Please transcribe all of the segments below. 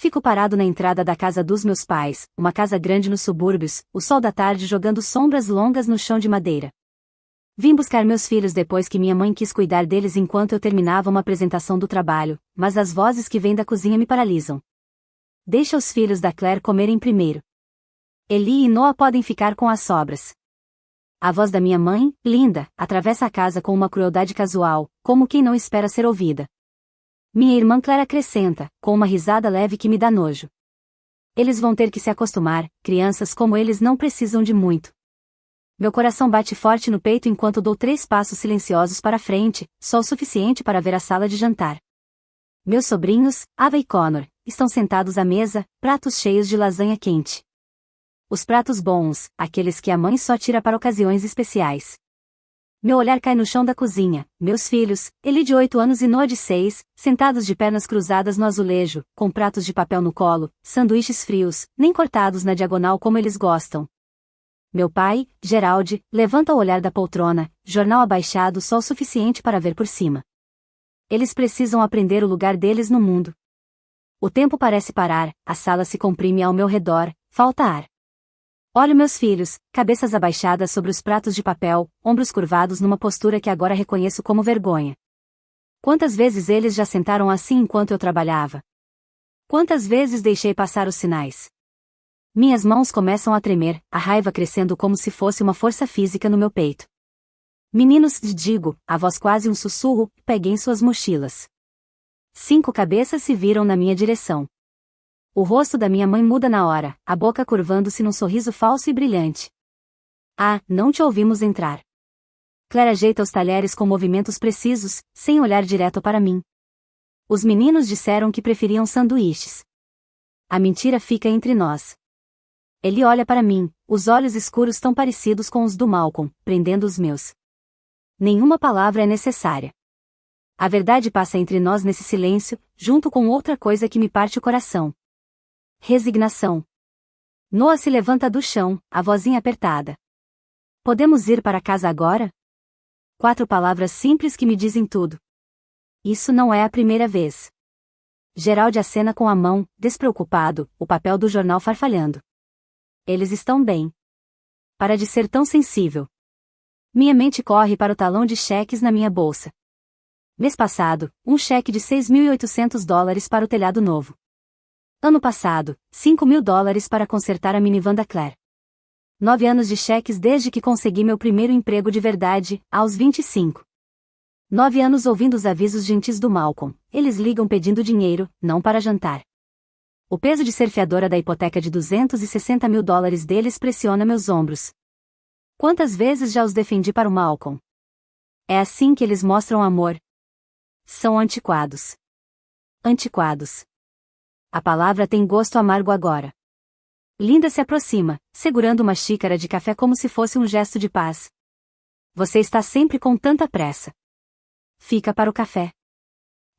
Fico parado na entrada da casa dos meus pais, uma casa grande nos subúrbios, o sol da tarde jogando sombras longas no chão de madeira. Vim buscar meus filhos depois que minha mãe quis cuidar deles enquanto eu terminava uma apresentação do trabalho, mas as vozes que vêm da cozinha me paralisam. Deixa os filhos da Claire comerem primeiro. Eli e Noah podem ficar com as sobras. A voz da minha mãe, Linda, atravessa a casa com uma crueldade casual, como quem não espera ser ouvida. Minha irmã Claire acrescenta, com uma risada leve que me dá nojo. Eles vão ter que se acostumar, crianças como eles não precisam de muito. Meu coração bate forte no peito enquanto dou 3 passos silenciosos para frente, só o suficiente para ver a sala de jantar. Meus sobrinhos, Ava e Connor, estão sentados à mesa, pratos cheios de lasanha quente. Os pratos bons, aqueles que a mãe só tira para ocasiões especiais. Meu olhar cai no chão da cozinha, meus filhos, Eli de 8 anos e Noah de 6, sentados de pernas cruzadas no azulejo, com pratos de papel no colo, sanduíches frios, nem cortados na diagonal como eles gostam. Meu pai, Gerald, levanta o olhar da poltrona, jornal abaixado só o suficiente para ver por cima. Eles precisam aprender o lugar deles no mundo. O tempo parece parar, a sala se comprime ao meu redor, falta ar. Olho meus filhos, cabeças abaixadas sobre os pratos de papel, ombros curvados numa postura que agora reconheço como vergonha. Quantas vezes eles já sentaram assim enquanto eu trabalhava? Quantas vezes deixei passar os sinais? Minhas mãos começam a tremer, a raiva crescendo como se fosse uma força física no meu peito. Meninos, digo, a voz quase um sussurro, peguem suas mochilas. 5 cabeças se viram na minha direção. O rosto da minha mãe muda na hora, a boca curvando-se num sorriso falso e brilhante. Ah, não te ouvimos entrar. Claire ajeita os talheres com movimentos precisos, sem olhar direto para mim. Os meninos disseram que preferiam sanduíches. A mentira fica entre nós. Ele olha para mim, os olhos escuros tão parecidos com os do Malcolm, prendendo os meus. Nenhuma palavra é necessária. A verdade passa entre nós nesse silêncio, junto com outra coisa que me parte o coração. Resignação. Noah se levanta do chão, a vozinha apertada. Podemos ir para casa agora? 4 palavras simples que me dizem tudo. Isso não é a primeira vez. Gerald acena com a mão, despreocupado, o papel do jornal farfalhando. Eles estão bem. Para de ser tão sensível. Minha mente corre para o talão de cheques na minha bolsa. Mês passado, um cheque de $6.800 para o telhado novo. Ano passado, $5.000 para consertar a minivan da Claire. 9 anos de cheques desde que consegui meu primeiro emprego de verdade, aos 25. 9 anos ouvindo os avisos gentis do Malcolm, eles ligam pedindo dinheiro, não para jantar. O peso de ser fiadora da hipoteca de $260.000 deles pressiona meus ombros. Quantas vezes já os defendi para o Malcolm? É assim que eles mostram amor. São antiquados. Antiquados. A palavra tem gosto amargo agora. Linda se aproxima, segurando uma xícara de café como se fosse um gesto de paz. Você está sempre com tanta pressa. Fica para o café.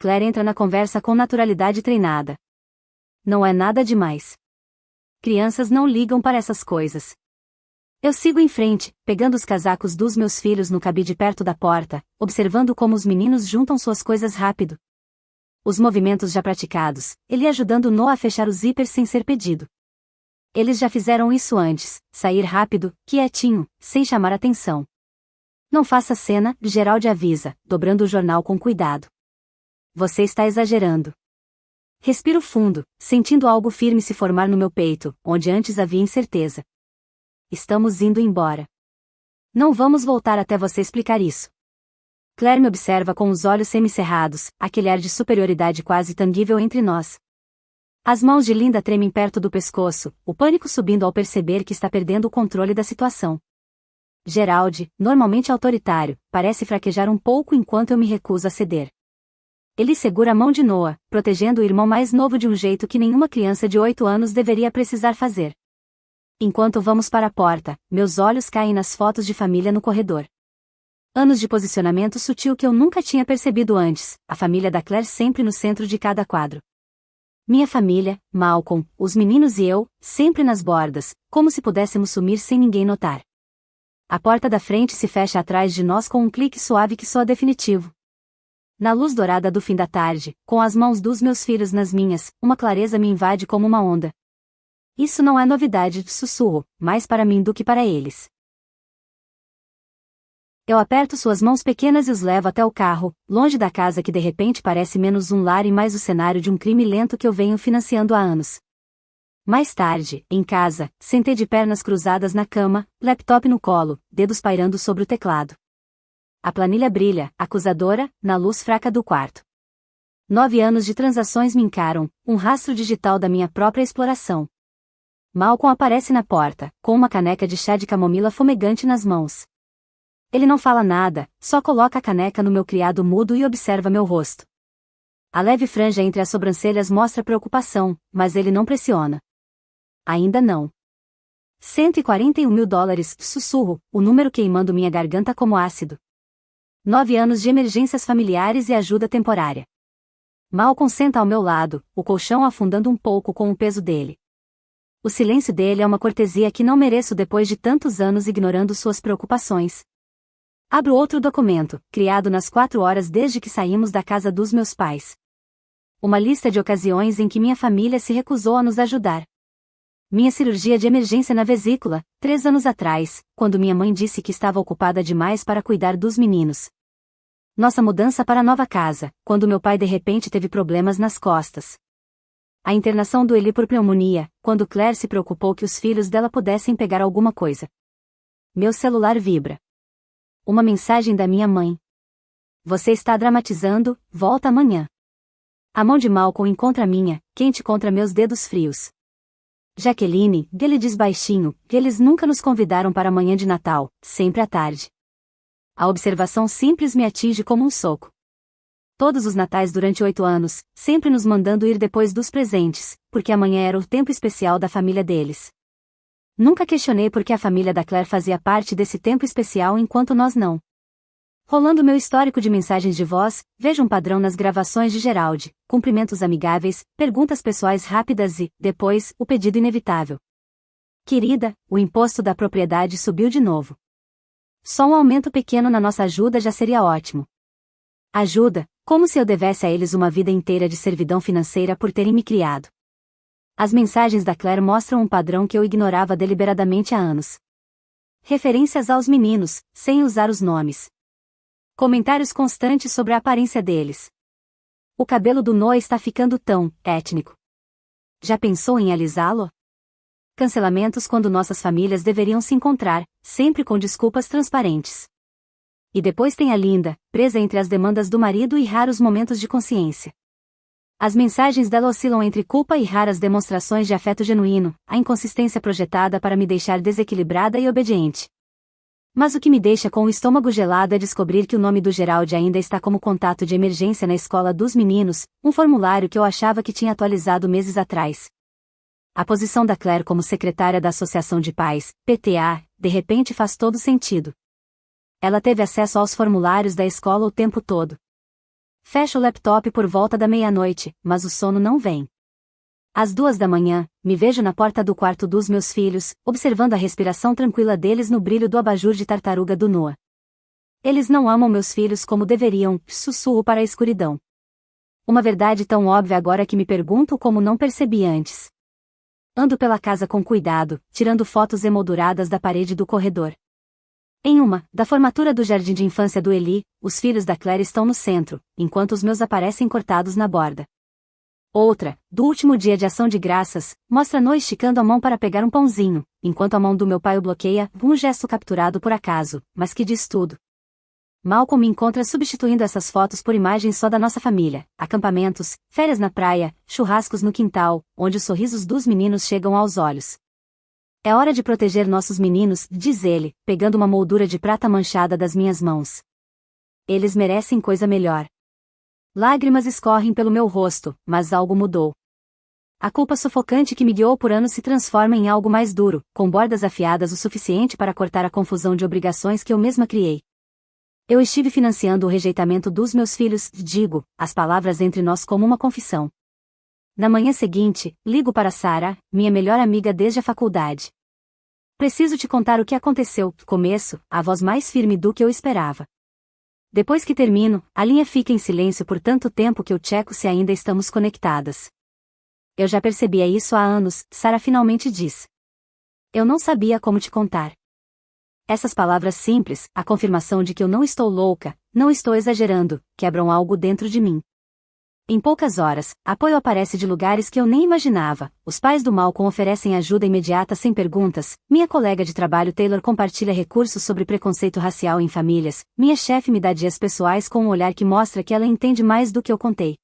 Claire entra na conversa com naturalidade treinada. Não é nada demais. Crianças não ligam para essas coisas. Eu sigo em frente, pegando os casacos dos meus filhos no cabide perto da porta, observando como os meninos juntam suas coisas rápido. Os movimentos já praticados, ele ajudando Noah a fechar os zíperes sem ser pedido. Eles já fizeram isso antes, sair rápido, quietinho, sem chamar atenção. Não faça cena, Gerald avisa, dobrando o jornal com cuidado. Você está exagerando. Respiro fundo, sentindo algo firme se formar no meu peito, onde antes havia incerteza. Estamos indo embora. Não vamos voltar até você explicar isso. Claire me observa com os olhos semicerrados, aquele ar de superioridade quase tangível entre nós. As mãos de Linda tremem perto do pescoço, o pânico subindo ao perceber que está perdendo o controle da situação. Gerald, normalmente autoritário, parece fraquejar um pouco enquanto eu me recuso a ceder. Ele segura a mão de Noah, protegendo o irmão mais novo de um jeito que nenhuma criança de 8 anos deveria precisar fazer. Enquanto vamos para a porta, meus olhos caem nas fotos de família no corredor. Anos de posicionamento sutil que eu nunca tinha percebido antes, a família da Claire sempre no centro de cada quadro. Minha família, Malcolm, os meninos e eu, sempre nas bordas, como se pudéssemos sumir sem ninguém notar. A porta da frente se fecha atrás de nós com um clique suave que soa definitivo. Na luz dourada do fim da tarde, com as mãos dos meus filhos nas minhas, uma clareza me invade como uma onda. Isso não é novidade, sussurro, mais para mim do que para eles. Eu aperto suas mãos pequenas e os levo até o carro, longe da casa que de repente parece menos um lar e mais o cenário de um crime lento que eu venho financiando há anos. Mais tarde, em casa, sentei de pernas cruzadas na cama, laptop no colo, dedos pairando sobre o teclado. A planilha brilha, acusadora, na luz fraca do quarto. 9 anos de transações me encaram, um rastro digital da minha própria exploração. Malcolm aparece na porta, com uma caneca de chá de camomila fumegante nas mãos. Ele não fala nada, só coloca a caneca no meu criado mudo e observa meu rosto. A leve franja entre as sobrancelhas mostra preocupação, mas ele não pressiona. Ainda não. $141 mil, sussurro, o número queimando minha garganta como ácido. 9 anos de emergências familiares e ajuda temporária. Malcolm senta ao meu lado, o colchão afundando um pouco com o peso dele. O silêncio dele é uma cortesia que não mereço depois de tantos anos ignorando suas preocupações. Abro outro documento, criado nas 4 horas desde que saímos da casa dos meus pais. Uma lista de ocasiões em que minha família se recusou a nos ajudar. Minha cirurgia de emergência na vesícula, 3 anos atrás, quando minha mãe disse que estava ocupada demais para cuidar dos meninos. Nossa mudança para a nova casa, quando meu pai de repente teve problemas nas costas. A internação do Eli por pneumonia, quando Claire se preocupou que os filhos dela pudessem pegar alguma coisa. Meu celular vibra. Uma mensagem da minha mãe. Você está dramatizando, volta amanhã. A mão de Malcolm encontra a minha, quente contra meus dedos frios. Jaqueline, ele diz baixinho, que eles nunca nos convidaram para a manhã de Natal, sempre à tarde. A observação simples me atinge como um soco. Todos os natais durante 8 anos, sempre nos mandando ir depois dos presentes, porque amanhã era o tempo especial da família deles. Nunca questionei por que a família da Claire fazia parte desse tempo especial enquanto nós não. Rolando meu histórico de mensagens de voz, vejo um padrão nas gravações de Gerald, cumprimentos amigáveis, perguntas pessoais rápidas e, depois, o pedido inevitável. Querida, o imposto da propriedade subiu de novo. Só um aumento pequeno na nossa ajuda já seria ótimo. Ajuda, como se eu devesse a eles uma vida inteira de servidão financeira por terem me criado. As mensagens da Claire mostram um padrão que eu ignorava deliberadamente há anos. Referências aos meninos, sem usar os nomes. Comentários constantes sobre a aparência deles. O cabelo do Noah está ficando tão étnico. Já pensou em alisá-lo? Cancelamentos quando nossas famílias deveriam se encontrar, sempre com desculpas transparentes. E depois tem a Linda, presa entre as demandas do marido e raros momentos de consciência. As mensagens dela oscilam entre culpa e raras demonstrações de afeto genuíno, a inconsistência projetada para me deixar desequilibrada e obediente. Mas o que me deixa com o estômago gelado é descobrir que o nome do Gerald ainda está como contato de emergência na escola dos meninos, um formulário que eu achava que tinha atualizado meses atrás. A posição da Claire como secretária da Associação de Pais, PTA, de repente faz todo sentido. Ela teve acesso aos formulários da escola o tempo todo. Fecho o laptop por volta da meia-noite, mas o sono não vem. Às 2 da manhã, me vejo na porta do quarto dos meus filhos, observando a respiração tranquila deles no brilho do abajur de tartaruga do Noah. Eles não amam meus filhos como deveriam, sussurro para a escuridão. Uma verdade tão óbvia agora que me pergunto como não percebi antes. Ando pela casa com cuidado, tirando fotos emolduradas da parede do corredor. Em uma, da formatura do jardim de infância do Eli, os filhos da Claire estão no centro, enquanto os meus aparecem cortados na borda. Outra, do último dia de ação de graças, mostra Noah esticando a mão para pegar um pãozinho, enquanto a mão do meu pai o bloqueia, um gesto capturado por acaso, mas que diz tudo. Malcolm me encontra substituindo essas fotos por imagens só da nossa família, acampamentos, férias na praia, churrascos no quintal, onde os sorrisos dos meninos chegam aos olhos. É hora de proteger nossos meninos, diz ele, pegando uma moldura de prata manchada das minhas mãos. Eles merecem coisa melhor. Lágrimas escorrem pelo meu rosto, mas algo mudou. A culpa sufocante que me guiou por anos se transforma em algo mais duro, com bordas afiadas o suficiente para cortar a confusão de obrigações que eu mesma criei. Eu estive financiando o rejeitamento dos meus filhos, digo, as palavras entre nós como uma confissão. Na manhã seguinte, ligo para Sarah, minha melhor amiga desde a faculdade. Preciso te contar o que aconteceu, começo, a voz mais firme do que eu esperava. Depois que termino, a linha fica em silêncio por tanto tempo que eu checo se ainda estamos conectadas. Eu já percebia isso há anos, Sarah finalmente diz. Eu não sabia como te contar. Essas palavras simples, a confirmação de que eu não estou louca, não estou exagerando, quebram algo dentro de mim. Em poucas horas, apoio aparece de lugares que eu nem imaginava. Os pais do Malcolm oferecem ajuda imediata sem perguntas. Minha colega de trabalho Taylor compartilha recursos sobre preconceito racial em famílias. Minha chefe me dá dias pessoais com um olhar que mostra que ela entende mais do que eu contei.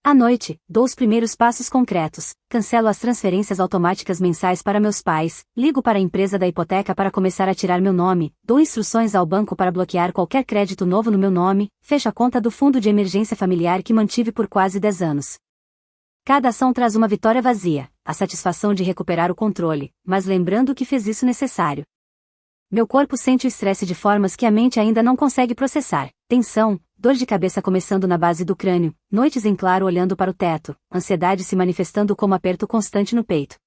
À noite, dou os primeiros passos concretos, cancelo as transferências automáticas mensais para meus pais, ligo para a empresa da hipoteca para começar a tirar meu nome, dou instruções ao banco para bloquear qualquer crédito novo no meu nome, fecho a conta do fundo de emergência familiar que mantive por quase 10 anos. Cada ação traz uma vitória vazia, a satisfação de recuperar o controle, mas lembrando que fez isso necessário. Meu corpo sente o estresse de formas que a mente ainda não consegue processar, tensão, dor de cabeça começando na base do crânio, noites em claro olhando para o teto, ansiedade se manifestando como aperto constante no peito.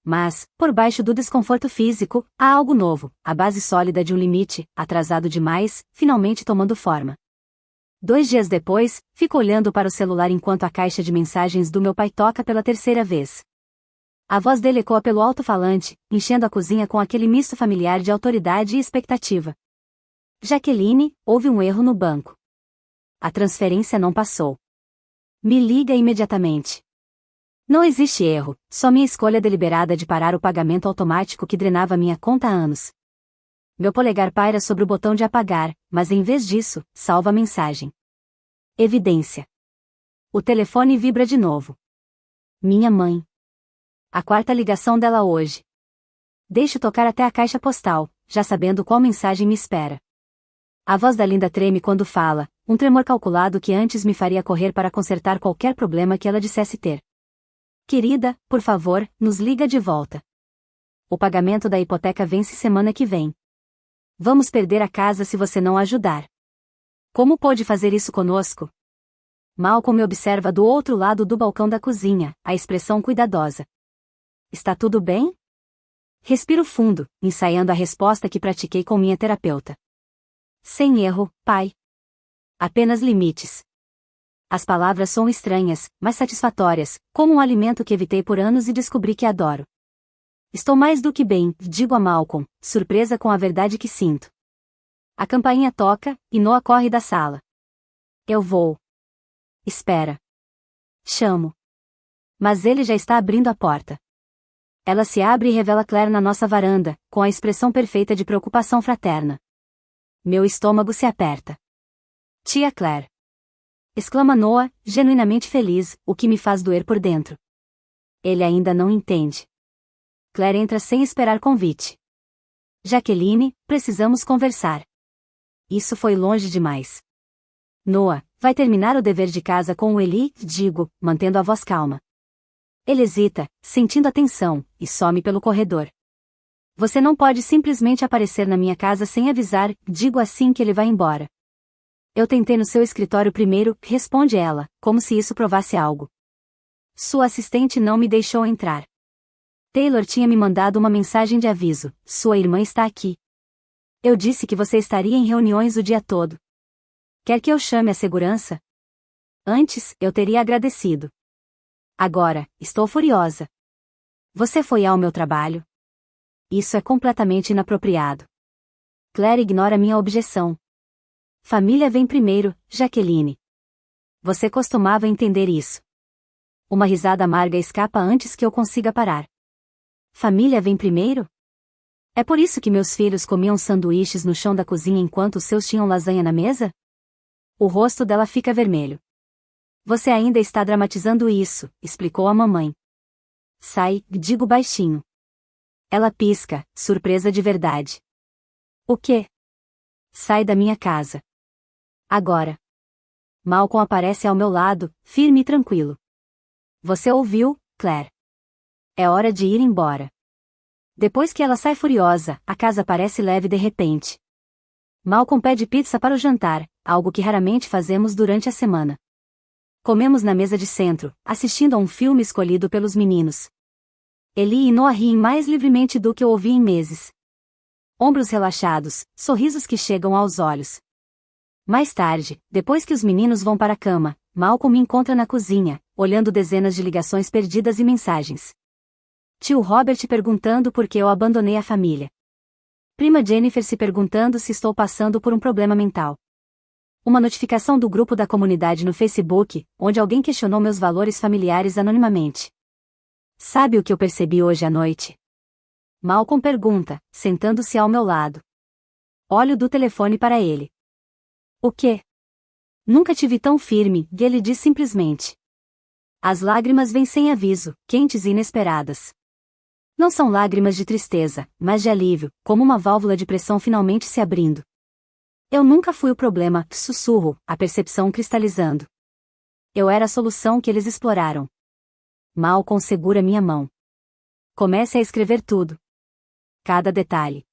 Mas, por baixo do desconforto físico, há algo novo, a base sólida de um limite, atrasado demais, finalmente tomando forma. 2 dias depois, fico olhando para o celular enquanto a caixa de mensagens do meu pai toca pela terceira vez. A voz dele ecoa pelo alto-falante, enchendo a cozinha com aquele misto familiar de autoridade e expectativa. Jaqueline, houve um erro no banco. A transferência não passou. Me liga imediatamente. Não existe erro, só minha escolha deliberada de parar o pagamento automático que drenava minha conta há anos. Meu polegar paira sobre o botão de apagar, mas em vez disso, salva a mensagem. Evidência. O telefone vibra de novo. Minha mãe. A 4ª ligação dela hoje. Deixo tocar até a caixa postal, já sabendo qual mensagem me espera. A voz da Linda treme quando fala, um tremor calculado que antes me faria correr para consertar qualquer problema que ela dissesse ter. Querida, por favor, nos liga de volta. O pagamento da hipoteca vence semana que vem. Vamos perder a casa se você não ajudar. Como pôde fazer isso conosco? Malcolm me observa do outro lado do balcão da cozinha, a expressão cuidadosa. Está tudo bem? Respiro fundo, ensaiando a resposta que pratiquei com minha terapeuta. Sem erro, pai. Apenas limites. As palavras são estranhas, mas satisfatórias, como um alimento que evitei por anos e descobri que adoro. Estou mais do que bem, digo a Malcolm, surpresa com a verdade que sinto. A campainha toca, e Noah corre da sala. Eu vou. Espera. Chamo. Mas ele já está abrindo a porta. Ela se abre e revela Claire na nossa varanda, com a expressão perfeita de preocupação fraterna. Meu estômago se aperta. Tia Claire. Exclama Noah, genuinamente feliz, o que me faz doer por dentro. Ele ainda não entende. Claire entra sem esperar convite. Jaqueline, precisamos conversar. Isso foi longe demais. Noah, vai terminar o dever de casa com o Eli, digo, mantendo a voz calma. Ele hesita, sentindo a tensão, e some pelo corredor. Você não pode simplesmente aparecer na minha casa sem avisar, digo assim que ele vai embora. Eu tentei no seu escritório primeiro, responde ela, como se isso provasse algo. Sua assistente não me deixou entrar. Taylor tinha me mandado uma mensagem de aviso, sua irmã está aqui. Eu disse que você estaria em reuniões o dia todo. Quer que eu chame a segurança? Antes, eu teria agradecido. Agora, estou furiosa. Você foi ao meu trabalho? Isso é completamente inapropriado. Claire ignora minha objeção. Família vem primeiro, Jaqueline. Você costumava entender isso. Uma risada amarga escapa antes que eu consiga parar. Família vem primeiro? É por isso que meus filhos comiam sanduíches no chão da cozinha enquanto os seus tinham lasanha na mesa? O rosto dela fica vermelho. Você ainda está dramatizando isso, explicou a mamãe. Sai, digo baixinho. Ela pisca, surpresa de verdade. O quê? Sai da minha casa. Agora. Malcolm aparece ao meu lado, firme e tranquilo. Você ouviu, Claire? É hora de ir embora. Depois que ela sai furiosa, a casa parece leve de repente. Malcolm pede pizza para o jantar, algo que raramente fazemos durante a semana. Comemos na mesa de centro, assistindo a um filme escolhido pelos meninos. Eli e Noah riem mais livremente do que eu ouvi em meses. Ombros relaxados, sorrisos que chegam aos olhos. Mais tarde, depois que os meninos vão para a cama, Malcolm me encontra na cozinha, olhando dezenas de ligações perdidas e mensagens. Tio Robert perguntando por que eu abandonei a família. Prima Jennifer se perguntando se estou passando por um problema mental. Uma notificação do grupo da comunidade no Facebook, onde alguém questionou meus valores familiares anonimamente. Sabe o que eu percebi hoje à noite? Malcolm pergunta, sentando-se ao meu lado. Olho do telefone para ele. O quê? Nunca te vi tão firme, ele diz simplesmente. As lágrimas vêm sem aviso, quentes e inesperadas. Não são lágrimas de tristeza, mas de alívio, como uma válvula de pressão finalmente se abrindo. Eu nunca fui o problema, sussurro, a percepção cristalizando. Eu era a solução que eles exploraram. Malcolm segura minha mão. Comece a escrever tudo. Cada detalhe.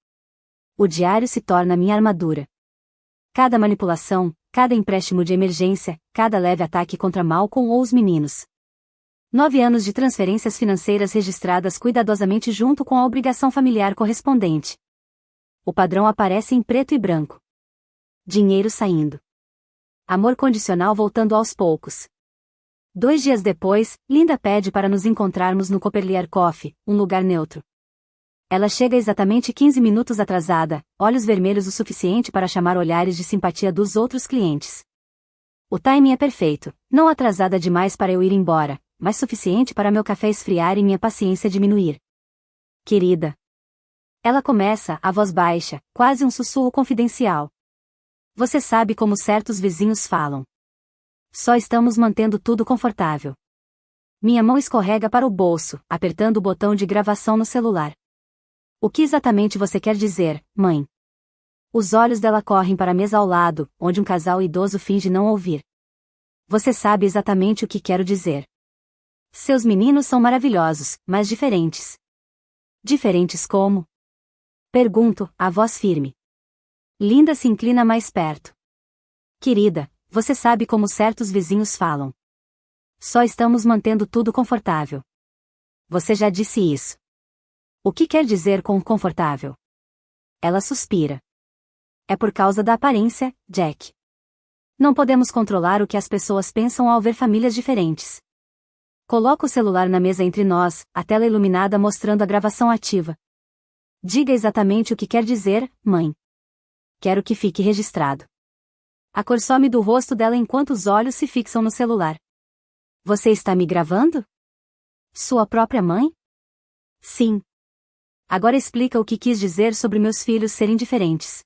O diário se torna minha armadura. Cada manipulação, cada empréstimo de emergência, cada leve ataque contra Malcolm ou os meninos. 9 anos de transferências financeiras registradas cuidadosamente junto com a obrigação familiar correspondente. O padrão aparece em preto e branco. Dinheiro saindo. Amor condicional voltando aos poucos. 2 dias depois, Linda pede para nos encontrarmos no Copperlear Coffee, um lugar neutro. Ela chega exatamente 15 minutos atrasada, olhos vermelhos o suficiente para chamar olhares de simpatia dos outros clientes. O timing é perfeito, não atrasada demais para eu ir embora, mas suficiente para meu café esfriar e minha paciência diminuir. Querida. Ela começa, a voz baixa, quase um sussurro confidencial. Você sabe como certos vizinhos falam. Só estamos mantendo tudo confortável. Minha mão escorrega para o bolso, apertando o botão de gravação no celular. O que exatamente você quer dizer, mãe? Os olhos dela correm para a mesa ao lado, onde um casal idoso finge não ouvir. Você sabe exatamente o que quero dizer. Seus meninos são maravilhosos, mas diferentes. Diferentes como? Pergunto, a voz firme. Linda se inclina mais perto. Querida, você sabe como certos vizinhos falam. Só estamos mantendo tudo confortável. Você já disse isso. O que quer dizer com confortável? Ela suspira. É por causa da aparência, Jack. Não podemos controlar o que as pessoas pensam ao ver famílias diferentes. Coloca o celular na mesa entre nós, a tela iluminada mostrando a gravação ativa. Diga exatamente o que quer dizer, mãe. Quero que fique registrado. A cor some do rosto dela enquanto os olhos se fixam no celular. Você está me gravando? Sua própria mãe? Sim. Agora explica o que quis dizer sobre meus filhos serem diferentes.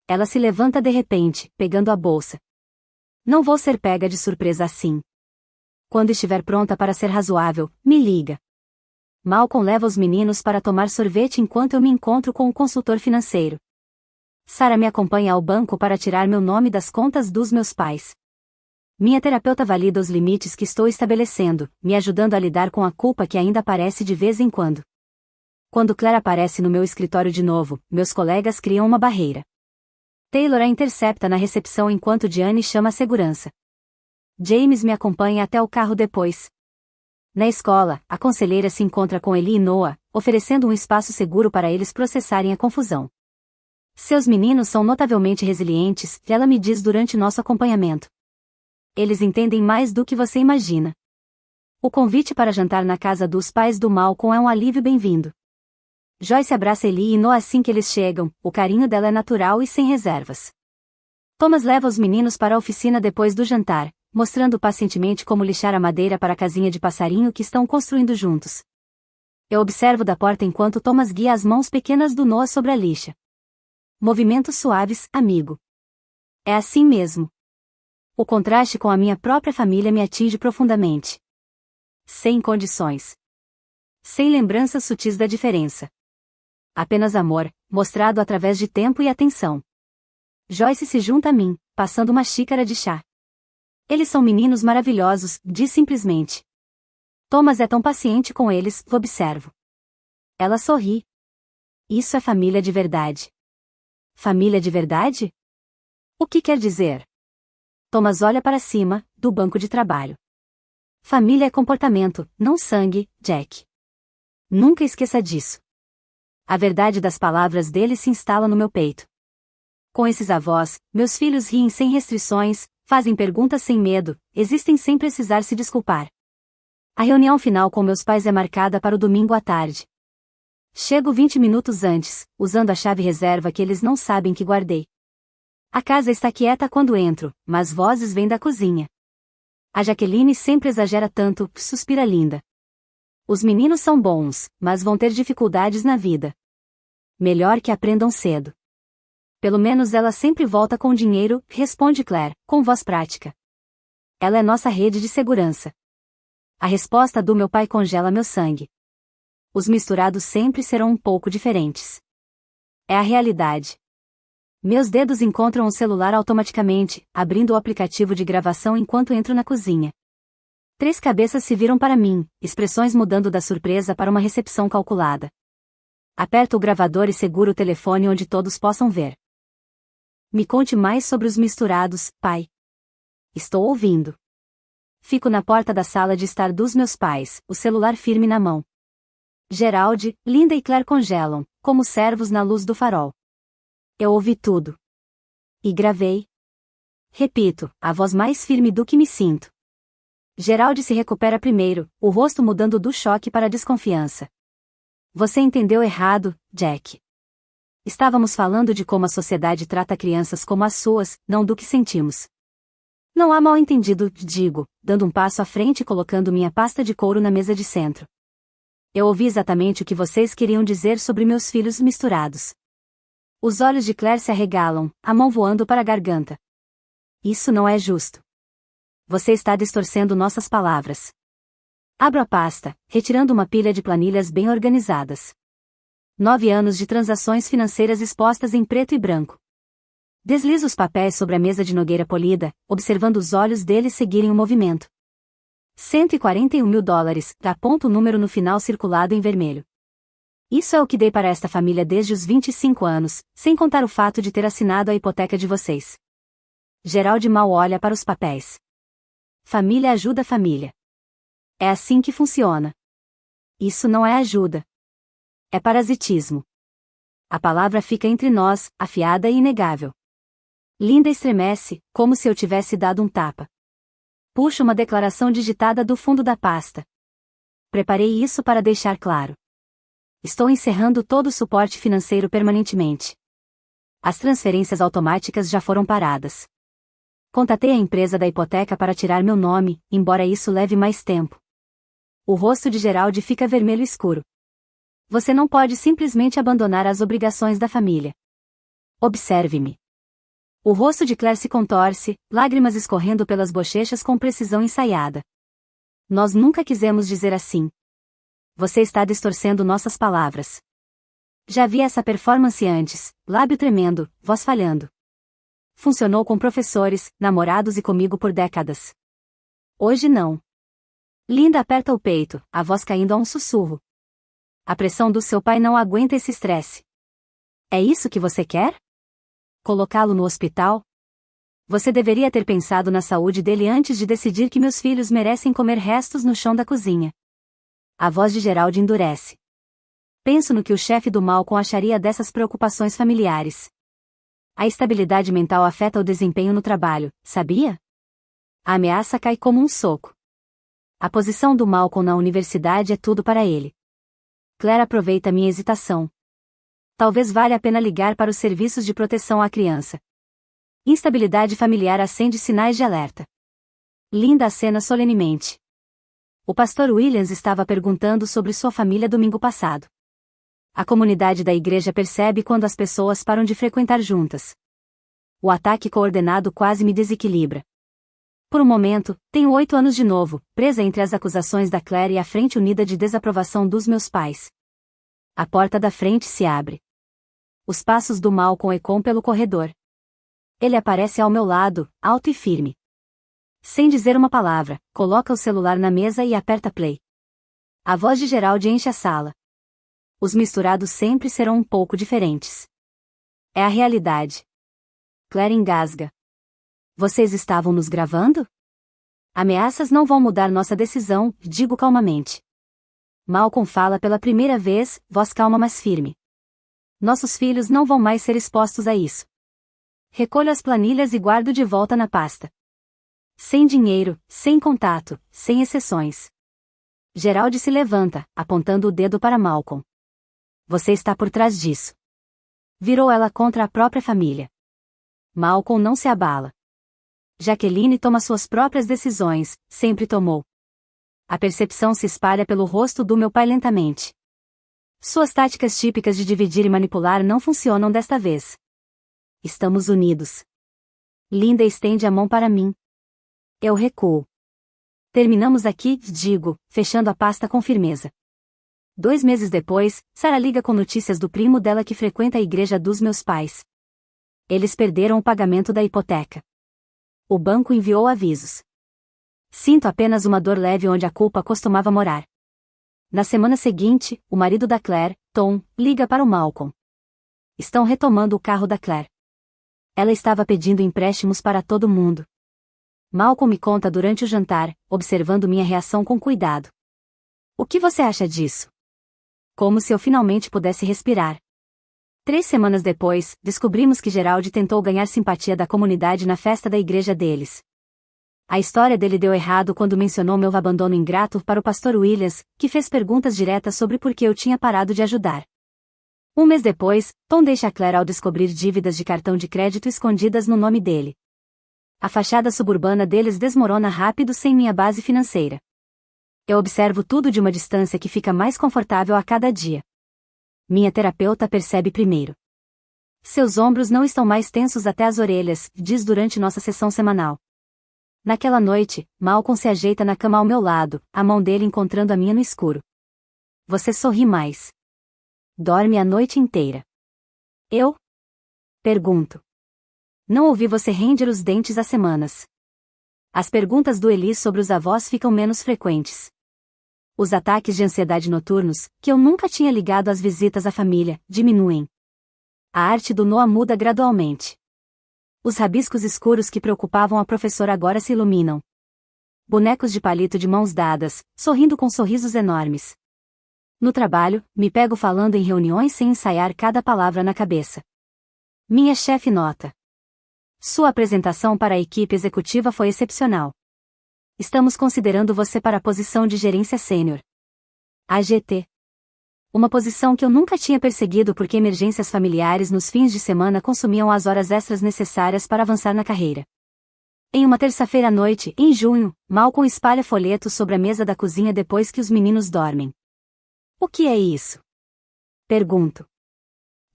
Ela se levanta de repente, pegando a bolsa. Não vou ser pega de surpresa assim. Quando estiver pronta para ser razoável, me liga. Malcolm leva os meninos para tomar sorvete enquanto eu me encontro com o consultor financeiro. Sarah me acompanha ao banco para tirar meu nome das contas dos meus pais. Minha terapeuta valida os limites que estou estabelecendo, me ajudando a lidar com a culpa que ainda aparece de vez em quando. Quando Claire aparece no meu escritório de novo, meus colegas criam uma barreira. Taylor a intercepta na recepção enquanto Diane chama a segurança. James me acompanha até o carro depois. Na escola, a conselheira se encontra com Ellie e Noah, oferecendo um espaço seguro para eles processarem a confusão. Seus meninos são notavelmente resilientes, ela me diz durante nosso acompanhamento. Eles entendem mais do que você imagina. O convite para jantar na casa dos pais do Malcolm é um alívio bem-vindo. Joyce abraça Ellie e Noah assim que eles chegam, o carinho dela é natural e sem reservas. Thomas leva os meninos para a oficina depois do jantar, mostrando pacientemente como lixar a madeira para a casinha de passarinho que estão construindo juntos. Eu observo da porta enquanto Thomas guia as mãos pequenas do Noah sobre a lixa. Movimentos suaves, amigo. É assim mesmo. O contraste com a minha própria família me atinge profundamente. Sem condições. Sem lembranças sutis da diferença. Apenas amor, mostrado através de tempo e atenção. Joyce se junta a mim, passando uma xícara de chá. Eles são meninos maravilhosos, diz simplesmente. Thomas é tão paciente com eles, observo. Ela sorri. Isso é família de verdade. Família de verdade? O que quer dizer? Thomas olha para cima, do banco de trabalho. Família é comportamento, não sangue, Jack. Nunca esqueça disso. A verdade das palavras dele se instala no meu peito. Com esses avós, meus filhos riem sem restrições, fazem perguntas sem medo, existem sem precisar se desculpar. A reunião final com meus pais é marcada para o domingo à tarde. Chego 20 minutos antes, usando a chave reserva que eles não sabem que guardei. A casa está quieta quando entro, mas vozes vêm da cozinha. A Jaqueline sempre exagera tanto, suspira Linda. Os meninos são bons, mas vão ter dificuldades na vida. Melhor que aprendam cedo. Pelo menos ela sempre volta com dinheiro, responde Claire, com voz prática. Ela é nossa rede de segurança. A resposta do meu pai congela meu sangue. Os misturados sempre serão um pouco diferentes. É a realidade. Meus dedos encontram o celular automaticamente, abrindo o aplicativo de gravação enquanto entro na cozinha. 3 cabeças se viram para mim, expressões mudando da surpresa para uma recepção calculada. Aperto o gravador e seguro o telefone onde todos possam ver. Me conte mais sobre os misturados, pai. Estou ouvindo. Fico na porta da sala de estar dos meus pais, o celular firme na mão. Geraldi, Linda e Claire congelam, como servos na luz do farol. Eu ouvi tudo. E gravei. Repito, a voz mais firme do que me sinto. Geraldi se recupera primeiro, o rosto mudando do choque para a desconfiança. Você entendeu errado, Jack. Estávamos falando de como a sociedade trata crianças como as suas, não do que sentimos. Não há mal-entendido, digo, dando um passo à frente e colocando minha pasta de couro na mesa de centro. Eu ouvi exatamente o que vocês queriam dizer sobre meus filhos misturados. Os olhos de Claire se arregalam, a mão voando para a garganta. Isso não é justo. Você está distorcendo nossas palavras. Abro a pasta, retirando uma pilha de planilhas bem organizadas. 9 anos de transações financeiras expostas em preto e branco. Deslizo os papéis sobre a mesa de nogueira polida, observando os olhos deles seguirem o movimento. $141 mil, aponto o número no final circulado em vermelho. Isso é o que dei para esta família desde os 25 anos, sem contar o fato de ter assinado a hipoteca de vocês. Geraldi mal olha para os papéis. Família ajuda família. É assim que funciona. Isso não é ajuda. É parasitismo. A palavra fica entre nós, afiada e inegável. Linda estremece, como se eu tivesse dado um tapa. Puxo uma declaração digitada do fundo da pasta. Preparei isso para deixar claro. Estou encerrando todo o suporte financeiro permanentemente. As transferências automáticas já foram paradas. Contatei a empresa da hipoteca para tirar meu nome, embora isso leve mais tempo. O rosto de Geraldi fica vermelho escuro. Você não pode simplesmente abandonar as obrigações da família. Observe-me. O rosto de Claire se contorce, lágrimas escorrendo pelas bochechas com precisão ensaiada. Nós nunca quisemos dizer assim. Você está distorcendo nossas palavras. Já vi essa performance antes, lábio tremendo, voz falhando. Funcionou com professores, namorados e comigo por décadas. Hoje não. Linda aperta o peito, a voz caindo a um sussurro. A pressão do seu pai não aguenta esse estresse. É isso que você quer? Colocá-lo no hospital? Você deveria ter pensado na saúde dele antes de decidir que meus filhos merecem comer restos no chão da cozinha. A voz de Geraldi endurece. Penso no que o chefe do Malcolm acharia dessas preocupações familiares. A estabilidade mental afeta o desempenho no trabalho, sabia? A ameaça cai como um soco. A posição do Malcolm na universidade é tudo para ele. Claire aproveita minha hesitação. Talvez valha a pena ligar para os serviços de proteção à criança. Instabilidade familiar acende sinais de alerta. Linda acena solenemente. O pastor Williams estava perguntando sobre sua família domingo passado. A comunidade da igreja percebe quando as pessoas param de frequentar juntas. O ataque coordenado quase me desequilibra. Por um momento, tenho 8 anos de novo, presa entre as acusações da Claire e a frente unida de desaprovação dos meus pais. A porta da frente se abre. Os passos do Malcolm ecoam pelo corredor. Ele aparece ao meu lado, alto e firme. Sem dizer uma palavra, coloca o celular na mesa e aperta play. A voz de Geraldi enche a sala. Os misturados sempre serão um pouco diferentes. É a realidade. Claire engasga. Vocês estavam nos gravando? Ameaças não vão mudar nossa decisão, digo calmamente. Malcolm fala pela primeira vez, voz calma mas firme. Nossos filhos não vão mais ser expostos a isso. Recolho as planilhas e guardo de volta na pasta. Sem dinheiro, sem contato, sem exceções. Gerald se levanta, apontando o dedo para Malcolm. Você está por trás disso. Virou ela contra a própria família. Malcolm não se abala. Jaqueline toma suas próprias decisões, sempre tomou. A percepção se espalha pelo rosto do meu pai lentamente. Suas táticas típicas de dividir e manipular não funcionam desta vez. Estamos unidos. Linda estende a mão para mim. Eu recuo. Terminamos aqui, digo, fechando a pasta com firmeza. 2 meses depois, Sarah liga com notícias do primo dela que frequenta a igreja dos meus pais. Eles perderam o pagamento da hipoteca. O banco enviou avisos. Sinto apenas uma dor leve onde a culpa costumava morar. Na semana seguinte, o marido da Claire, Tom, liga para o Malcolm. Estão retomando o carro da Claire. Ela estava pedindo empréstimos para todo mundo. Malcolm me conta durante o jantar, observando minha reação com cuidado. O que você acha disso? Como se eu finalmente pudesse respirar. 3 semanas depois, descobrimos que Gerald tentou ganhar simpatia da comunidade na festa da igreja deles. A história dele deu errado quando mencionou meu abandono ingrato para o pastor Williams, que fez perguntas diretas sobre por que eu tinha parado de ajudar. 1 mês depois, Tom deixa Claire ao descobrir dívidas de cartão de crédito escondidas no nome dele. A fachada suburbana deles desmorona rápido sem minha base financeira. Eu observo tudo de uma distância que fica mais confortável a cada dia. Minha terapeuta percebe primeiro. Seus ombros não estão mais tensos até as orelhas, diz durante nossa sessão semanal. Naquela noite, Malcolm se ajeita na cama ao meu lado, a mão dele encontrando a minha no escuro. Você sorri mais. Dorme a noite inteira. Eu? Pergunto. Não ouvi você ranger os dentes há semanas. As perguntas do Eli sobre os avós ficam menos frequentes. Os ataques de ansiedade noturnos, que eu nunca tinha ligado às visitas à família, diminuem. A arte do Noah muda gradualmente. Os rabiscos escuros que preocupavam a professora agora se iluminam. Bonecos de palito de mãos dadas, sorrindo com sorrisos enormes. No trabalho, me pego falando em reuniões sem ensaiar cada palavra na cabeça. Minha chefe nota. Sua apresentação para a equipe executiva foi excepcional. Estamos considerando você para a posição de gerência sênior. AGT. Uma posição que eu nunca tinha perseguido porque emergências familiares nos fins de semana consumiam as horas extras necessárias para avançar na carreira. Em uma terça-feira à noite, em junho, Malcolm espalha folhetos sobre a mesa da cozinha depois que os meninos dormem. O que é isso? Pergunto.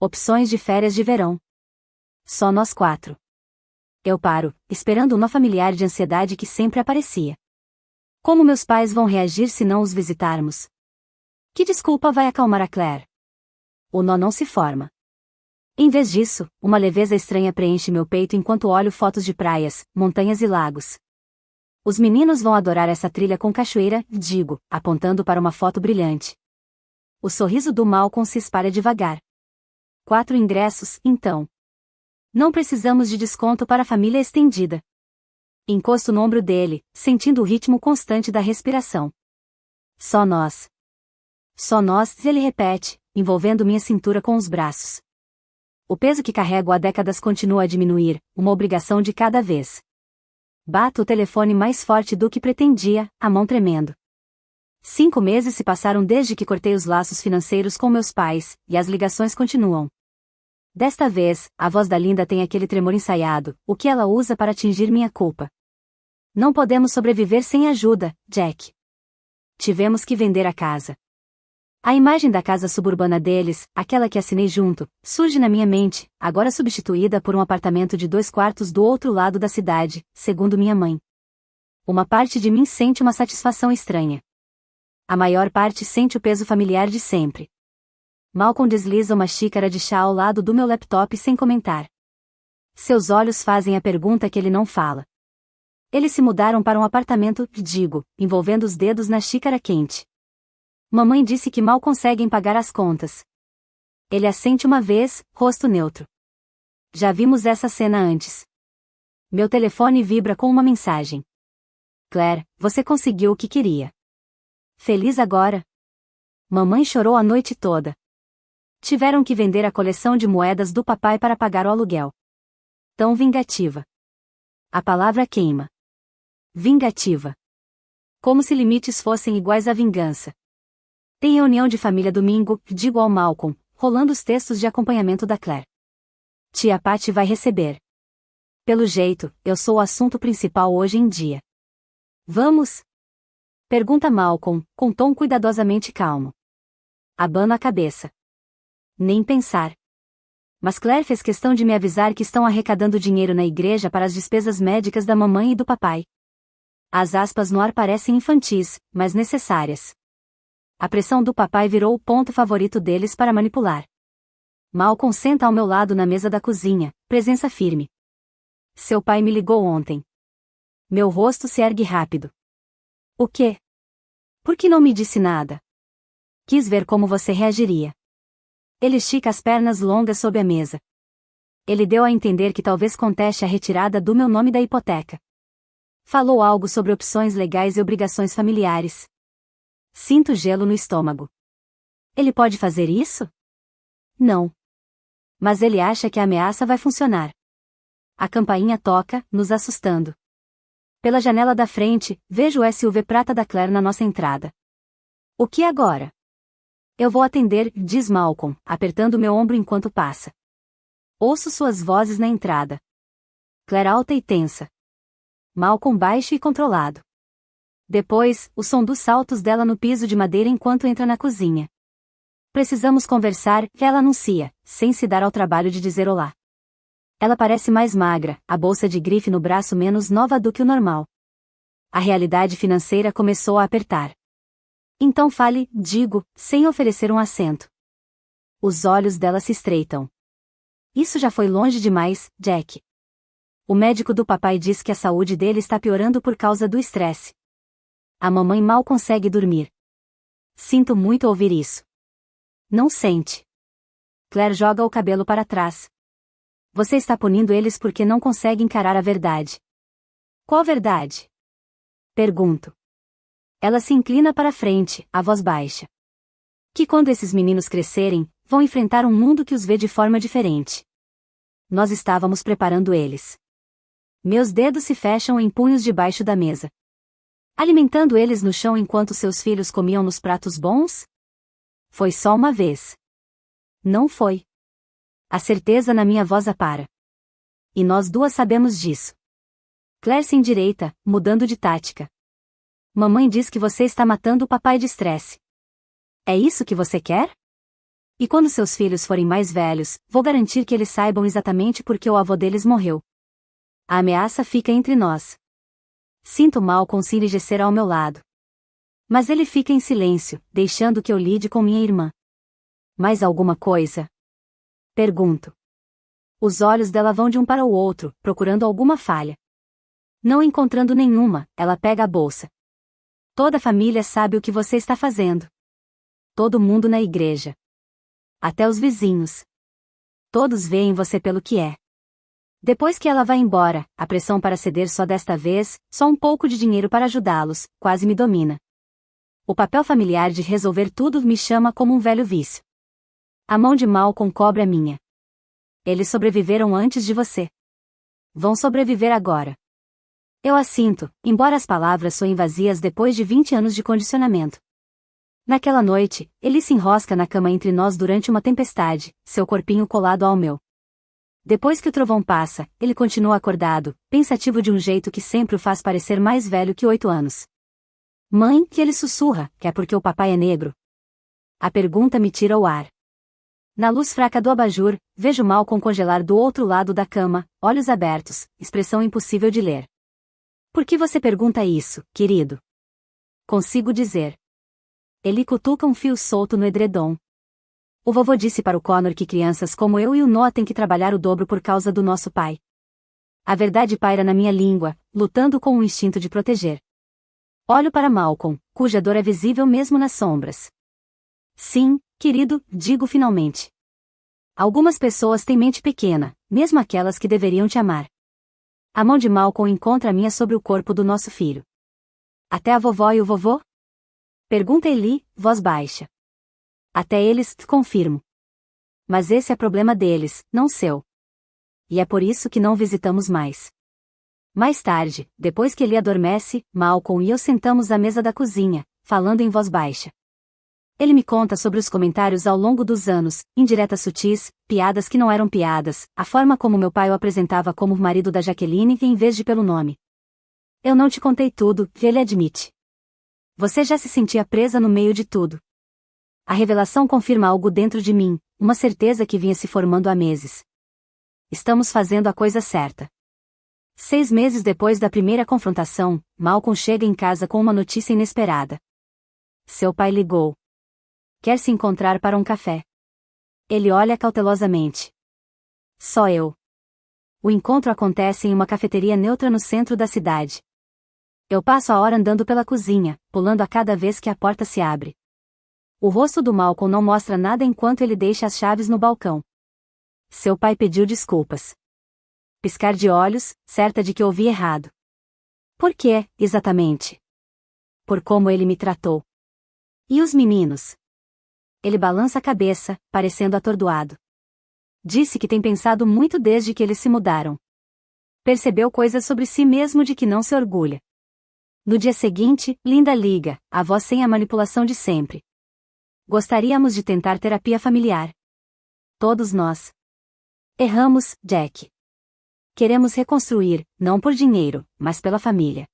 Opções de férias de verão. Só nós 4. Eu paro, esperando o nó familiar de ansiedade que sempre aparecia. Como meus pais vão reagir se não os visitarmos? Que desculpa vai acalmar a Claire? O nó não se forma. Em vez disso, uma leveza estranha preenche meu peito enquanto olho fotos de praias, montanhas e lagos. Os meninos vão adorar essa trilha com cachoeira, digo, apontando para uma foto brilhante. O sorriso do Malcolm se espalha devagar. 4 ingressos, então. Não precisamos de desconto para a família estendida. Encosto no ombro dele, sentindo o ritmo constante da respiração. Só nós. Só nós, ele repete, envolvendo minha cintura com os braços. O peso que carrego há décadas continua a diminuir, uma obrigação de cada vez. Bato o telefone mais forte do que pretendia, a mão tremendo. 5 meses se passaram desde que cortei os laços financeiros com meus pais, e as ligações continuam. Desta vez, a voz da Linda tem aquele tremor ensaiado, o que ela usa para atingir minha culpa. Não podemos sobreviver sem ajuda, Jack. Tivemos que vender a casa. A imagem da casa suburbana deles, aquela que assinei junto, surge na minha mente, agora substituída por um apartamento de 2 quartos do outro lado da cidade, segundo minha mãe. Uma parte de mim sente uma satisfação estranha. A maior parte sente o peso familiar de sempre. Malcolm desliza uma xícara de chá ao lado do meu laptop sem comentar. Seus olhos fazem a pergunta que ele não fala. Eles se mudaram para um apartamento, digo, envolvendo os dedos na xícara quente. Mamãe disse que mal conseguem pagar as contas. Ele assente uma vez, rosto neutro. Já vimos essa cena antes. Meu telefone vibra com uma mensagem. Claire, você conseguiu o que queria. Feliz agora? Mamãe chorou a noite toda. Tiveram que vender a coleção de moedas do papai para pagar o aluguel. Tão vingativa. A palavra queima. Vingativa. Como se limites fossem iguais à vingança. Tem reunião de família domingo, digo ao Malcolm, rolando os textos de acompanhamento da Claire. Tia Patty vai receber. Pelo jeito, eu sou o assunto principal hoje em dia. Vamos? Pergunta Malcolm, com tom cuidadosamente calmo. Abano a cabeça. Nem pensar. Mas Claire fez questão de me avisar que estão arrecadando dinheiro na igreja para as despesas médicas da mamãe e do papai. As aspas no ar parecem infantis, mas necessárias. A pressão do papai virou o ponto favorito deles para manipular. Malcolm senta ao meu lado na mesa da cozinha, presença firme. Seu pai me ligou ontem. Meu rosto se ergue rápido. O quê? Por que não me disse nada? Quis ver como você reagiria. Ele estica as pernas longas sob a mesa. Ele deu a entender que talvez conteste a retirada do meu nome da hipoteca. Falou algo sobre opções legais e obrigações familiares. Sinto gelo no estômago. Ele pode fazer isso? Não. Mas ele acha que a ameaça vai funcionar. A campainha toca, nos assustando. Pela janela da frente, vejo o SUV prata da Claire na nossa entrada. O que agora? Eu vou atender, diz Malcolm, apertando meu ombro enquanto passa. Ouço suas vozes na entrada. Claire alta e tensa. Malcolm baixo e controlado. Depois, o som dos saltos dela no piso de madeira enquanto entra na cozinha. Precisamos conversar, ela anuncia, sem se dar ao trabalho de dizer olá. Ela parece mais magra, a bolsa de grife no braço menos nova do que o normal. A realidade financeira começou a apertar. Então fale, digo, sem oferecer um assento. Os olhos dela se estreitam. Isso já foi longe demais, Jack. O médico do papai diz que a saúde dele está piorando por causa do estresse. A mamãe mal consegue dormir. Sinto muito ouvir isso. Não sente. Claire joga o cabelo para trás. Você está punindo eles porque não consegue encarar a verdade. Qual verdade? Pergunto. Ela se inclina para frente, a voz baixa. Que quando esses meninos crescerem, vão enfrentar um mundo que os vê de forma diferente. Nós estávamos preparando eles. Meus dedos se fecham em punhos debaixo da mesa. Alimentando eles no chão enquanto seus filhos comiam nos pratos bons? Foi só uma vez. Não foi. A certeza na minha voz apara. E nós duas sabemos disso. Claire se endireita, mudando de tática. Mamãe diz que você está matando o papai de estresse. É isso que você quer? E quando seus filhos forem mais velhos, vou garantir que eles saibam exatamente por que o avô deles morreu. A ameaça fica entre nós. Sinto Malcolm se enrijecer ao meu lado. Mas ele fica em silêncio, deixando que eu lide com minha irmã. Mais alguma coisa? Pergunto. Os olhos dela vão de um para o outro, procurando alguma falha. Não encontrando nenhuma, ela pega a bolsa. Toda a família sabe o que você está fazendo. Todo mundo na igreja. Até os vizinhos. Todos veem você pelo que é. Depois que ela vai embora, a pressão para ceder só desta vez, só um pouco de dinheiro para ajudá-los, quase me domina. O papel familiar de resolver tudo me chama como um velho vício. A mão de Malcolm cobre a minha. Eles sobreviveram antes de você. Vão sobreviver agora. Eu assinto, embora as palavras soem vazias depois de 20 anos de condicionamento. Naquela noite, ele se enrosca na cama entre nós durante uma tempestade, seu corpinho colado ao meu. Depois que o trovão passa, ele continua acordado, pensativo de um jeito que sempre o faz parecer mais velho que 8 anos. Mãe, que ele sussurra, que é porque o papai é negro? A pergunta me tira o ar. Na luz fraca do abajur, vejo Malcolm congelar do outro lado da cama, olhos abertos, expressão impossível de ler. Por que você pergunta isso, querido? Consigo dizer. Ele cutuca um fio solto no edredom. O vovô disse para o Connor que crianças como eu e o Noah têm que trabalhar o dobro por causa do nosso pai. A verdade paira na minha língua, lutando com o instinto de proteger. Olho para Malcolm, cuja dor é visível mesmo nas sombras. Sim, querido, digo finalmente. Algumas pessoas têm mente pequena, mesmo aquelas que deveriam te amar. A mão de Malcolm encontra a minha sobre o corpo do nosso filho. Até a vovó e o vovô? Pergunta Eli, voz baixa. Até eles, confirmo. Mas esse é problema deles, não seu. e é por isso que não visitamos mais. Mais tarde, depois que ele adormece, Malcolm e eu sentamos à mesa da cozinha, falando em voz baixa. Ele me conta sobre os comentários ao longo dos anos, indiretas sutis, piadas que não eram piadas, a forma como meu pai o apresentava como o marido da Jaqueline em vez de pelo nome. Eu não te contei tudo, ele admite. Você já se sentia presa no meio de tudo. A revelação confirma algo dentro de mim, uma certeza que vinha se formando há meses. Estamos fazendo a coisa certa. 6 meses depois da primeira confrontação, Malcolm chega em casa com uma notícia inesperada. Seu pai ligou. Quer se encontrar para um café. Ele olha cautelosamente. Só eu. O encontro acontece em uma cafeteria neutra no centro da cidade. Eu passo a hora andando pela cozinha, pulando a cada vez que a porta se abre. O rosto do Malcolm não mostra nada enquanto ele deixa as chaves no balcão. Seu pai pediu desculpas. Piscar de olhos, certa de que ouvi errado. Por quê, exatamente? Por como ele me tratou. E os meninos? Ele balança a cabeça, parecendo atordoado. Disse que tem pensado muito desde que eles se mudaram. Percebeu coisas sobre si mesmo de que não se orgulha. No dia seguinte, Linda liga, a voz sem a manipulação de sempre. Gostaríamos de tentar terapia familiar. Todos nós. Erramos, Jack. Queremos reconstruir, não por dinheiro, mas pela família.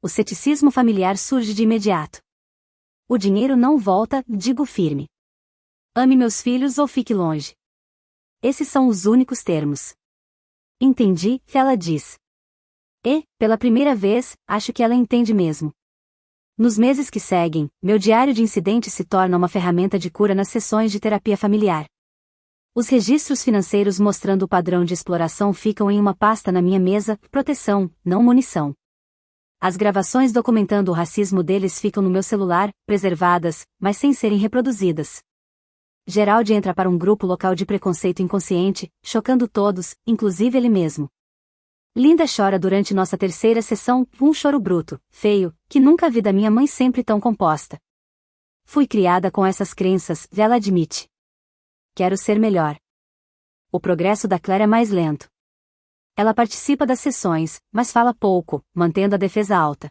O ceticismo familiar surge de imediato. O dinheiro não volta, digo firme. Ame meus filhos ou fique longe. Esses são os únicos termos. Entendi, ela diz. E, pela primeira vez, acho que ela entende mesmo. Nos meses que seguem, meu diário de incidentes se torna uma ferramenta de cura nas sessões de terapia familiar. Os registros financeiros mostrando o padrão de exploração ficam em uma pasta na minha mesa, proteção, não munição. As gravações documentando o racismo deles ficam no meu celular, preservadas, mas sem serem reproduzidas. Gerald entra para um grupo local de preconceito inconsciente, chocando todos, inclusive ele mesmo. Linda chora durante nossa terceira sessão, um choro bruto, feio, que nunca vi da minha mãe sempre tão composta. Fui criada com essas crenças, ela admite. Quero ser melhor. O progresso da Claire é mais lento. Ela participa das sessões, mas fala pouco, mantendo a defesa alta.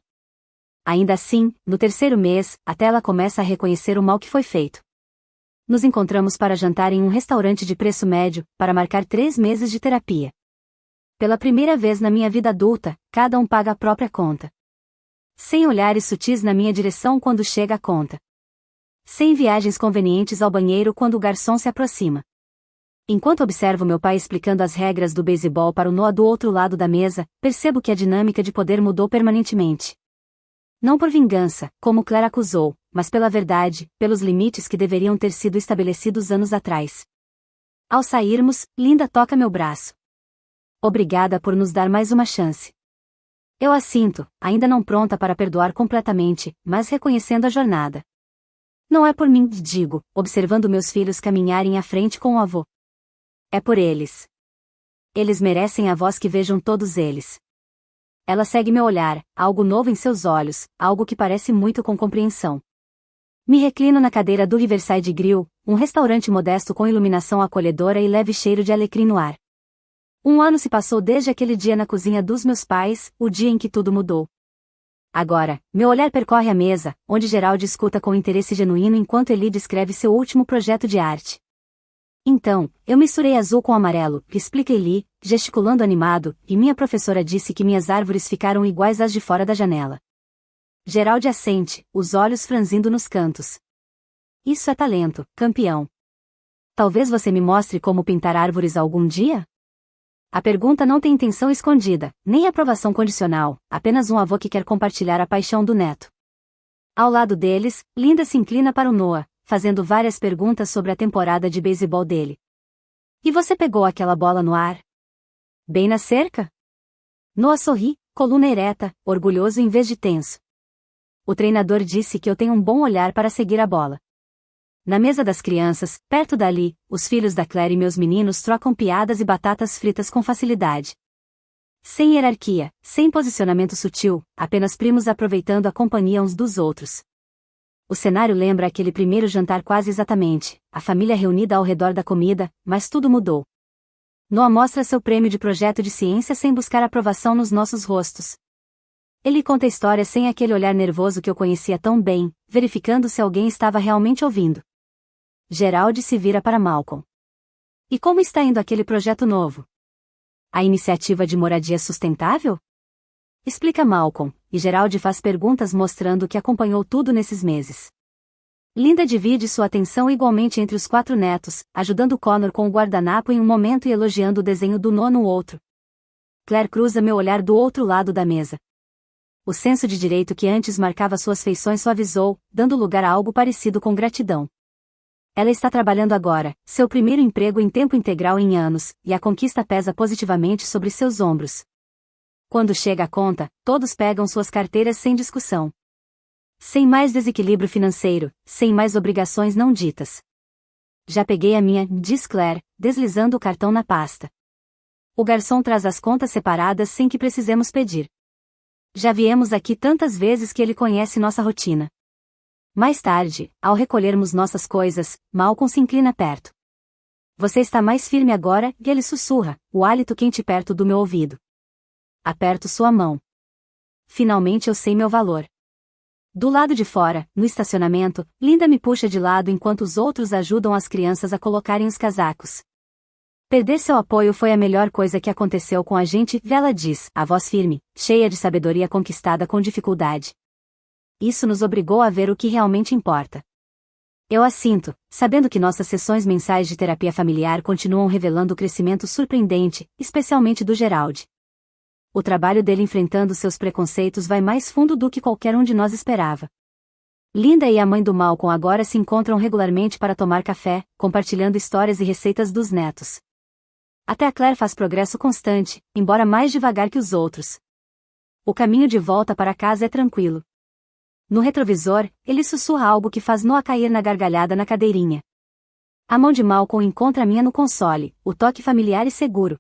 Ainda assim, no terceiro mês, até ela começa a reconhecer o mal que foi feito. Nos encontramos para jantar em um restaurante de preço médio, para marcar 3 meses de terapia. Pela primeira vez na minha vida adulta, cada um paga a própria conta. Sem olhares sutis na minha direção quando chega a conta. Sem viagens convenientes ao banheiro quando o garçom se aproxima. Enquanto observo meu pai explicando as regras do beisebol para o Noah do outro lado da mesa, percebo que a dinâmica de poder mudou permanentemente. Não por vingança, como Claire acusou, mas pela verdade, pelos limites que deveriam ter sido estabelecidos anos atrás. Ao sairmos, Linda toca meu braço. Obrigada por nos dar mais uma chance. Eu a sinto, ainda não pronta para perdoar completamente, mas reconhecendo a jornada. Não é por mim, digo, observando meus filhos caminharem à frente com o avô. É por eles. Eles merecem a voz que vejam todos eles. Ela segue meu olhar, algo novo em seus olhos, algo que parece muito com compreensão. Me reclino na cadeira do Riverside Grill, um restaurante modesto com iluminação acolhedora e leve cheiro de alecrim no ar. 1 ano se passou desde aquele dia na cozinha dos meus pais, o dia em que tudo mudou. Agora, meu olhar percorre a mesa, onde Gerald escuta com interesse genuíno enquanto Eli descreve seu último projeto de arte. Então, eu misturei azul com amarelo, explica Eli, gesticulando animado, e minha professora disse que minhas árvores ficaram iguais às de fora da janela. Gerald assente, os olhos franzindo nos cantos. Isso é talento, campeão. Talvez você me mostre como pintar árvores algum dia? A pergunta não tem intenção escondida, nem aprovação condicional, apenas um avô que quer compartilhar a paixão do neto. Ao lado deles, Linda se inclina para o Noah, fazendo várias perguntas sobre a temporada de beisebol dele. E você pegou aquela bola no ar? Bem na cerca? Noah sorri, coluna ereta, orgulhoso em vez de tenso. O treinador disse que eu tenho um bom olhar para seguir a bola. Na mesa das crianças, perto dali, os filhos da Claire e meus meninos trocam piadas e batatas fritas com facilidade. Sem hierarquia, sem posicionamento sutil, apenas primos aproveitando a companhia uns dos outros. O cenário lembra aquele primeiro jantar quase exatamente, a família reunida ao redor da comida, mas tudo mudou. Noah mostra seu prêmio de projeto de ciência sem buscar aprovação nos nossos rostos. Ele conta a história sem aquele olhar nervoso que eu conhecia tão bem, verificando se alguém estava realmente ouvindo. Gerald se vira para Malcolm. E como está indo aquele projeto novo? A iniciativa de moradia sustentável? Explica Malcolm, e Gerald faz perguntas mostrando que acompanhou tudo nesses meses. Linda divide sua atenção igualmente entre os 4 netos, ajudando Connor com o guardanapo em um momento e elogiando o desenho do Noah no outro. Claire cruza meu olhar do outro lado da mesa. O senso de direito que antes marcava suas feições suavizou, dando lugar a algo parecido com gratidão. Ela está trabalhando agora, seu primeiro emprego em tempo integral em anos, e a conquista pesa positivamente sobre seus ombros. Quando chega a conta, todos pegam suas carteiras sem discussão. Sem mais desequilíbrio financeiro, sem mais obrigações não ditas. Já peguei a minha, diz Claire, deslizando o cartão na pasta. O garçom traz as contas separadas sem que precisemos pedir. Já viemos aqui tantas vezes que ele conhece nossa rotina. Mais tarde, ao recolhermos nossas coisas, Malcolm se inclina perto. Você está mais firme agora, e ele sussurra, o hálito quente perto do meu ouvido. Aperto sua mão. Finalmente eu sei meu valor. Do lado de fora, no estacionamento, Linda me puxa de lado enquanto os outros ajudam as crianças a colocarem os casacos. Perder seu apoio foi a melhor coisa que aconteceu com a gente, ela diz, a voz firme, cheia de sabedoria conquistada com dificuldade. Isso nos obrigou a ver o que realmente importa. Eu assinto, sabendo que nossas sessões mensais de terapia familiar continuam revelando o crescimento surpreendente, especialmente do Gerald. O trabalho dele enfrentando seus preconceitos vai mais fundo do que qualquer um de nós esperava. Linda e a mãe do Malcolm agora se encontram regularmente para tomar café, compartilhando histórias e receitas dos netos. Até a Claire faz progresso constante, embora mais devagar que os outros. O caminho de volta para casa é tranquilo. No retrovisor, ele sussurra algo que faz Noah cair na gargalhada na cadeirinha. A mão de Malcolm encontra a minha no console, o toque familiar e seguro.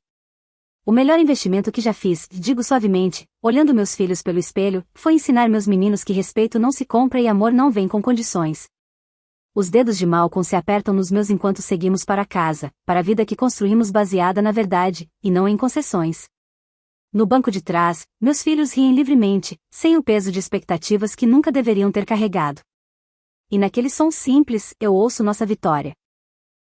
O melhor investimento que já fiz, digo suavemente, olhando meus filhos pelo espelho, foi ensinar meus meninos que respeito não se compra e amor não vem com condições. Os dedos de Malcolm se apertam nos meus enquanto seguimos para casa, para a vida que construímos baseada na verdade, e não em concessões. No banco de trás, meus filhos riem livremente, sem o peso de expectativas que nunca deveriam ter carregado. E naquele som simples, eu ouço nossa vitória.